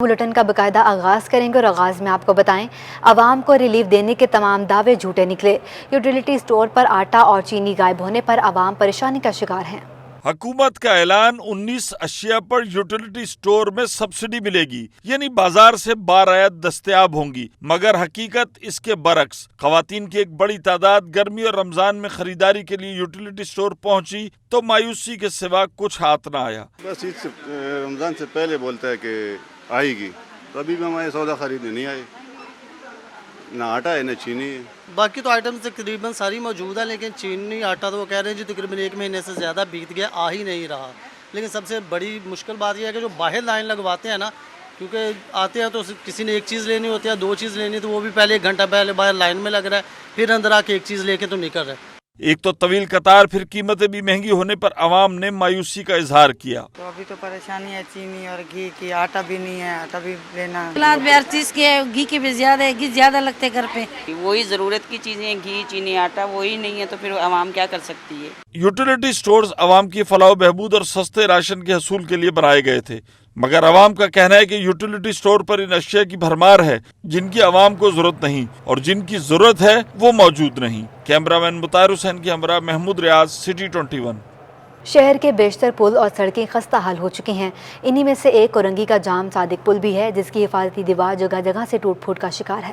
Bulletin का बाकायदा आगाज करेंगे और आगाज में आपको बताएं, आवाम को रिलीफ देने के तमाम दावे झूठे निकले। यूटिलिटी स्टोर पर आटा और चीनी गायब होने पर आवाम परेशानी का शिकार हैं। हुकूमत का ऐलान 19 अशिया पर यूटिलिटी स्टोर में सब्सिडी मिलेगी, यानी बाजार से बारायत दस्तयाब होंगी, मगर हकीकत इसके बरक्स। खवातीन की एक बड़ी तादाद गर्मी और रमजान में खरीदारी के लिए यूटिलिटी स्टोर पहुंची तो मायूसी के सिवा कुछ हाथ न आया। बस ईद से रमजान से पहले बोलता है कि आएगी, तो अभी भी हमारे सौदा खरीदने नहीं आए, ना आटा है ना चीनी है। बाकी तो आइटम्स तकरीबन सारी मौजूद है, लेकिन चीनी आटा तो वो कह रहे हैं जी तकरीबन 1 महीने से ज़्यादा बीत गया, आ ही नहीं रहा। लेकिन सबसे बड़ी मुश्किल बात यह है कि जो बाहर लाइन लगवाते हैं ना, क्योंकि आते हैं तो किसी ने एक चीज़ लेनी होती है, 2 चीज़ लेनी, तो वो भी पहले 1 घंटा पहले बाहर लाइन में लग रहा है, फिर अंदर आके एक चीज़ लेके तो निकल रहा है। एक तो तवील कतार, फिर कीमतें भी महंगी होने पर आवाम ने मायूसी का इजहार किया। तो अभी तो परेशानी है चीनी और घी की, आटा भी नहीं है, आटा भी लेना है। हालात भी हर चीज़ के है, घी के भी ज़्यादा है, घी ज़्यादा लगते हैं घर पे। वही ज़रूरत की चीज़ें घी चीनी आटा वही नहीं है, तो फिर आवाम क्या कर सकती है। यूटिलिटी स्टोर्स आवाम की फलाह बहबूद और सस्ते राशन के हसूल के लिए बनाए गए थे, मगर आवाम का कहना है कि यूटिलिटी स्टोर पर इन अशिया की भरमार है जिनकी आवाम को जरूरत नहीं और जिनकी जरूरत है वो मौजूद नहीं। कैमरामैन मुताहिर हुसैन की हमरा महमूद रियाज, सिटी 21। शहर के बेशतर पुल और सड़कें खस्ता हाल हो चुकी हैं। इन्हीं में से एक कोरंगी का जाम सादिक पुल भी है, जिसकी हिफाजती दीवार जगह जगह से टूट फूट का शिकार है।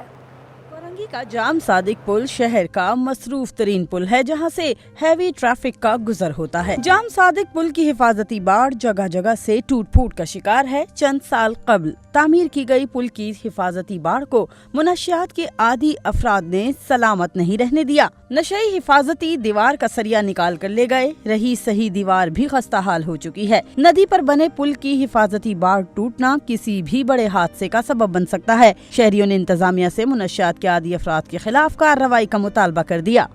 कोरंगी का जाम सादिक पुल शहर का मसरूफ तरीन पुल है, जहां से हैवी ट्रैफिक का गुजर होता है। जाम सादिक पुल की हिफाजती बाड़ जगह जगह से टूट फूट का शिकार है। चंद साल कबल तामीर की गई पुल की हिफाजती बाड़ को मुनशियात के आदी अफराद ने सलामत नहीं रहने दिया। नशई हिफाजती दीवार का सरिया निकाल कर ले गए, रही सही दीवार भी खस्ता हाल हो चुकी है। नदी पर बने पुल की हिफाजती बाड़ टूटना किसी भी बड़े हादसे का सबब बन सकता है। शहरियों ने इंतजामिया से मुनशियात के आदी अफराद के खिलाफ कार्रवाई का मुतालबा कर दिया।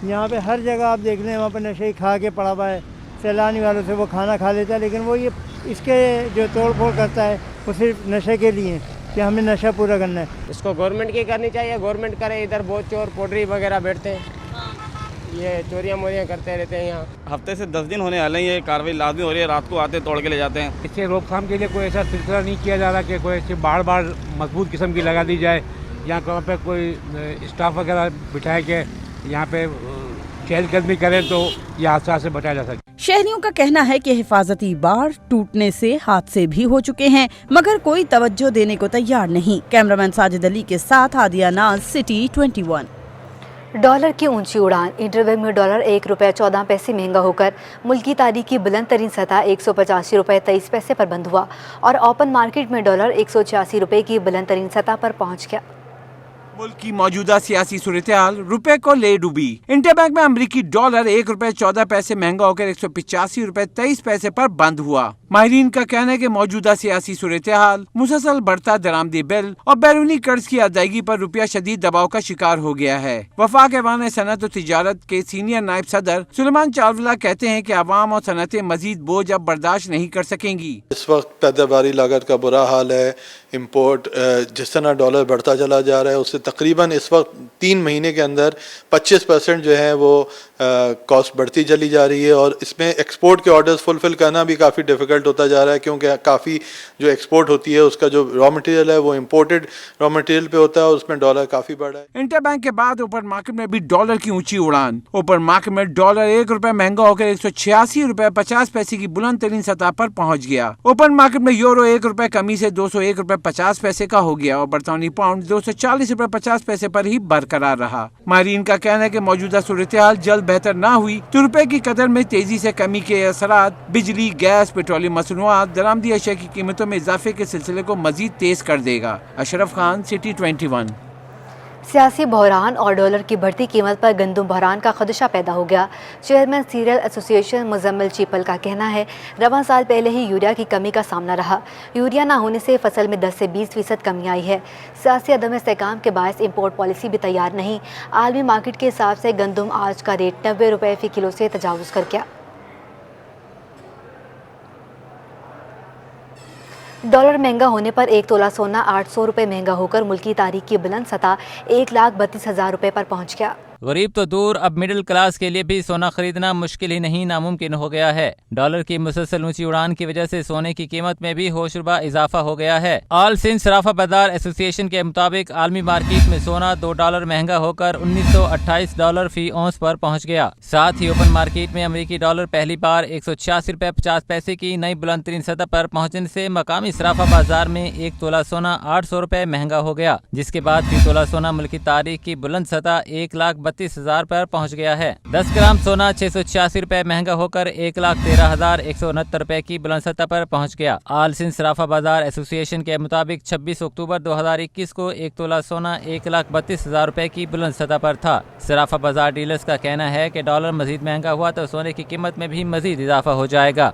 यहाँ पे हर जगह आप देख लें, वहाँ पे नशे खा के पड़ा हुआ है। सैलानी वालों से वो खाना खा लेता है, लेकिन वो ये इसके जो तोड़ फोड़ करता है वो सिर्फ नशे के लिए कि हमें नशा पूरा करना है। इसको गवर्नमेंट की करनी चाहिए, गवर्नमेंट करे। इधर बहुत चोर पोटरी वगैरह बैठते हैं, ये चोरियाँ मोरियाँ करते रहते हैं यहाँ। हफ्ते से 10 दिन होने वाले हैं, ये कार्रवाई लाजमी हो रही है। रात को आते तोड़ के ले जाते हैं। इससे रोकथाम के लिए कोई ऐसा सिलसिला नहीं किया जा रहा कि कोई ऐसी बाड़ बाड़ मजबूत किस्म की लगा दी जाए, यहाँ पे कोई स्टाफ वगैरह बिठाए के यहाँ पे चहलकदमी करें तो ये हादसा से बचाया जा सके। शहरियों का कहना है कि हिफाजती बाड़ टूटने से हादसे भी हो चुके हैं, मगर कोई तवज्जो देने को तैयार नहीं। कैमरामैन साजिद अली के साथ हादिया नाज, सिटी 21। डॉलर की ऊंची उड़ान। इंटरवेल में डॉलर 1 रुपये 14 पैसे महंगा होकर मुल्की तारीख की बुलंद तरीन सतह 185 रुपये 23 पैसे पर बंद हुआ और ओपन मार्केट में डॉलर 186 रुपये की बुलंद तरीन सतह पर पहुँच गया। मुल्क की मौजूदा सियासी सूरत-ए-हाल रुपए को ले डूबी। इंटरबैंक में अमरीकी डॉलर 1 रुपये 14 पैसे महंगा होकर 185 रुपये 23 पैसे पर बंद हुआ। माहिरीन का कहना है कि मौजूदा सियासी सूरत-ए-हाल, मुसलसल बढ़ता दरामदी बिल और बैरूनी कर्ज की अदायगी पर रुपया शदीद दबाव का शिकार हो गया है। वफाक ऐवान सनत और तिजारत के सीनियर नायब सदर सुलेमान चावला कहते हैं कि अवाम और सनतें मजीद बोझ अब बर्दाश्त नहीं कर सकेंगी। इस वक्त पैदावारी लागत का बुरा हाल है। इम्पोर्ट जिस तरह डॉलर बढ़ता चला जा रहा है, उससे तकरीबन इस वक्त 3 महीने के अंदर 25% जो है वो कॉस्ट बढ़ती चली जा रही है और इसमें एक्सपोर्ट के ऑर्डर्स फुलफिल करना भी काफ़ी डिफ़िकल्ट होता जा रहा है, क्योंकि काफ़ी जो एक्सपोर्ट होती है उसका जो रॉ मटेरियल है वो इम्पोर्टेड रॉ मटेरियल पे होता है और उसमें डॉलर काफ़ी बढ़ा है। इंटरबैंक के बाद ओपन मार्केट में भी डॉलर की ऊंची उड़ान। ओपन मार्केट में डॉलर 1 रुपये महंगा होकर 186 रुपये 50 पैसे की बुलंद तरीन सतह पर पहुँच गया। ओपन मार्केट में यूरो 1 रुपये कमी से 201 रुपये 50 पैसे का हो गया और बरतानी पाउंड 240 रुपये 50 पैसे पर ही बरकरार रहा। माहिरीन का कहना है कि मौजूदा सूरत-ए-हाल जल्द बेहतर न हुई तो रुपए की कदर में तेजी से कमी के असरात बिजली, गैस, पेट्रोलियम मसनूआत, दरामदी अशिया की कीमतों में इजाफे के सिलसिले को मजीद तेज कर देगा। अशरफ खान, सिटी 21। सियासी बहरान और डॉलर की बढ़ती कीमत पर गंदम बहरान का खदशा पैदा हो गया। चेयरमैन सीरियल एसोसिएशन मुजम्मिल चीपल का कहना है, रवां साल पहले ही यूरिया की कमी का सामना रहा। यूरिया ना होने से फसल में 10 से 20% कमी आई है। सियासी अदम इस्तेहकाम के बायस इम्पोर्ट पॉलिसी भी तैयार नहीं। आलमी मार्केट के हिसाब से गंदम आज का रेट 90 रुपये फ़ी किलो से तजावुज़ कर गया। डॉलर महंगा होने पर 1 तोला सोना 800 रुपये महंगा होकर मुल्की तारीख की बुलंद सतह 1,32,000 रुपये पर पहुंच गया। गरीब तो दूर, अब मिडिल क्लास के लिए भी सोना खरीदना मुश्किल ही नहीं नामुमकिन हो गया है। डॉलर की मुसलसल ऊंची उड़ान की वजह से सोने की कीमत में भी होशरुबा इजाफा हो गया है। ऑल सिंध सराफा बाजार एसोसिएशन के मुताबिक आलमी मार्केट में सोना $2 महंगा होकर $1928 फी औंस पर पहुंच गया। साथ ही ओपन मार्केट में अमेरिकी डॉलर पहली बार $186.50 की नई बुलंद तरीन सतह पर पहुंचने से मकामी सराफा बाजार में 1 तोला सोना $800 महंगा हो गया, जिसके बाद फी तोला सोना मुल्की तारीख की बुलंद सतह 1,32,000 पर पहुंच गया है। 10 ग्राम सोना $686 महंगा होकर $1,13,169 की बुलंद सतह पर पहुंच गया। आल सिंध सराफा बाजार एसोसिएशन के मुताबिक 26 अक्टूबर 2021 को 1 तोला सोना $1,32,000 की बुलंद सतह पर था। सराफा बाजार डीलर्स का कहना है कि डॉलर मजीद महंगा हुआ तो सोने की कीमत में भी मजीद इजाफा हो जाएगा।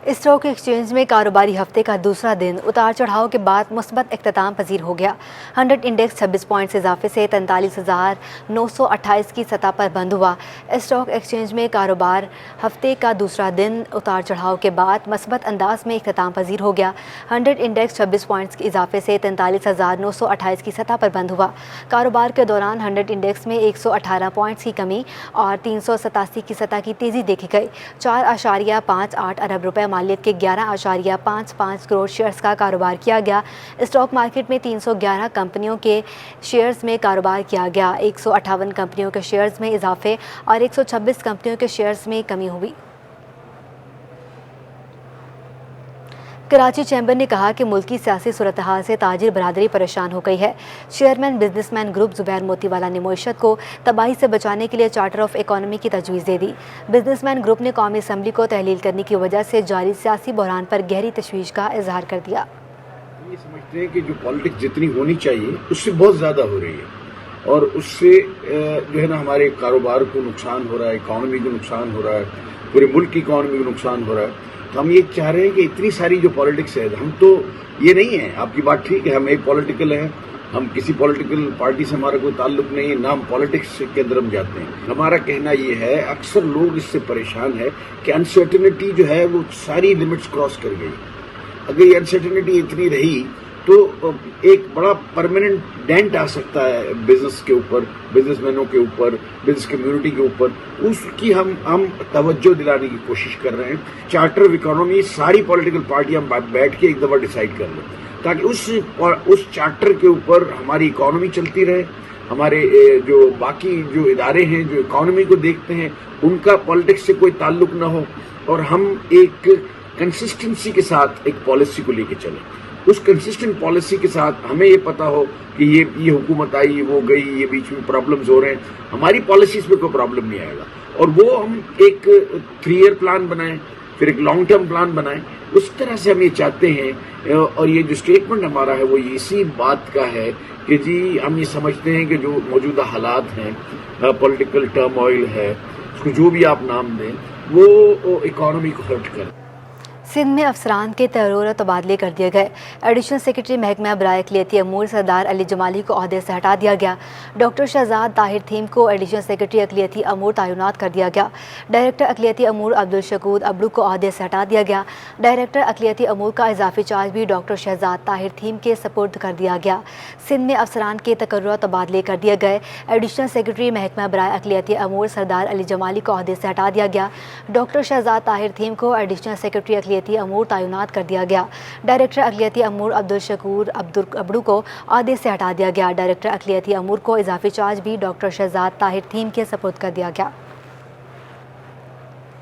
स्टॉक एक्सचेंज में कारोबारी हफ्ते का दूसरा दिन उतार चढ़ाव के बाद मुस्बत इख्तिताम पजीर हो गया। 100 इंडेक्स 26 पॉइंट से इजाफे से 43,928 की सतह पर बंद हुआ। स्टॉक एक्सचेंज में कारोबार हफ्ते का दूसरा दिन उतार चढ़ाव के बाद मुस्बत अंदाज में इख्तिताम पजीर हो गया। 100 इंडेक्स 26 पॉइंट्स के इजाफे से 43,928 की सतह पर बंद हुआ। कारोबार के दौरान 100 इंडेक्स में 118 पॉइंट्स की कमी और 387 की सतह की तेज़ी देखी गई। 4.58 अरब रुपए मालियत के 11.55 करोड़ शेयर्स का कारोबार किया गया। स्टॉक मार्केट में 311 कंपनियों के शेयर्स में कारोबार किया गया। 158 कंपनियों के शेयर्स में इजाफे और 126 कंपनियों के शेयर्स में कमी हुई। कराची चैम्बर ने कहा कि मुल्की सियासी सूरत हाल से ताजिर बरादरी परेशान हो गई है। Chairman businessman group Zubair Motiwala ने मईशत को तबाही से बचाने के लिए चार्टर ऑफ इकॉनमी की तजवीज़ दे दी। बिजनेसमैन ग्रुप ने कौमी असम्बली को तहलील करने की वजह से जारी सियासी बहरान पर गहरी तशवीश का इजहार कर दिया। ये समझते हैं कि जो पॉलिटिक्स जितनी होनी चाहिए उससे बहुत ज़्यादा हो रही है और उससे जो है ना हमारे कारोबार को नुकसान हो रहा है, इकॉनमी को नुकसान हो रहा है, पूरे मुल्क की इकॉनमी को नुकसान हो रहा है। तो हम ये चाह रहे हैं कि इतनी सारी जो पॉलिटिक्स है, हम तो ये नहीं है, आपकी बात ठीक है, हम एक पॉलिटिकल हैं, हम किसी पॉलिटिकल पार्टी से हमारा कोई ताल्लुक नहीं है, ना हम पॉलिटिक्स के अंदर हम जाते हैं। हमारा कहना ये है, अक्सर लोग इससे परेशान है कि अनसर्टेनिटी जो है वो सारी लिमिट्स क्रॉस कर गई। अगर ये अनसर्टेनिटी इतनी रही तो एक बड़ा परमानेंट डेंट आ सकता है बिजनेस के ऊपर, बिजनेसमैनों के ऊपर, बिजनेस कम्युनिटी के ऊपर। उसकी हम तवज्जो दिलाने की कोशिश कर रहे हैं। चार्टर ऑफ इकोनॉमी सारी पॉलिटिकल पार्टियां बैठ के एक दफा डिसाइड कर लें ताकि उस चार्टर के ऊपर हमारी इकोनॉमी चलती रहे, हमारे जो बाकी जो इदारे हैं जो इकोनॉमी को देखते हैं उनका पॉलिटिक्स से कोई ताल्लुक ना हो और हम एक कंसिस्टेंसी के साथ एक पॉलिसी को लेके चलें। उस कंसिस्टेंट पॉलिसी के साथ हमें ये पता हो कि ये हुकूमत आई, वो गई, ये बीच में प्रॉब्लम्स हो रहे हैं, हमारी पॉलिसीज में कोई प्रॉब्लम नहीं आएगा और वो हम एक 3 ईयर प्लान बनाएं, फिर एक लॉन्ग टर्म प्लान बनाएं। उस तरह से हम ये चाहते हैं और ये जो स्टेटमेंट हमारा है वो इसी बात का है कि जी हम ये समझते हैं कि जो मौजूदा हालात हैं, पॉलिटिकल टर्मोइल है, उसको जो भी आप नाम दें, वो इकोनॉमी को हर्ट करे। सिंध में अफसरान के तहरीर तबादले कर दिए गए। एडिशनल सेक्रेटरी महकमा बराए अक़लियती अमूर सरदार अली जमाली को ओहदे से हटा दिया गया। डॉक्टर शहजाद ताहिर थीम को एडिशनल सेक्रेटरी अक़लियती अमूर तैनात कर दिया गया। डायरेक्टर अक़लियती अमूर अब्दुल शकूर अबड़ू को ओहदे से हटा दिया गया। डायरेक्टर अक़लियती अमूर का इजाफी चार्ज भी डॉक्टर शहजाद ताहिर थीम के सपुर्द कर दिया गया। सिंध में अफसरान के तकर्रुर तबादले कर दिए गए। एडिशनल सेक्रेटरी महकमा बराए अक़लियती अमूर सरदार अली जमाली को ओहदे से हटा दिया गया। डॉक्टर शहजाद ताहिर थीम को एडिशनल सेक्रेटरी अक़लियती अमूर तैनात कर दिया गया। डायरेक्टर अक़लियती अमूर अब्दुल शकूर अबड़ू को ओहदे से हटा दिया गया। डायरेक्टर अक़लियती अमूर को इजाफी चार्ज भी डॉक्टर शहजाद ताहिर थीम के सपुर्द कर दिया गया।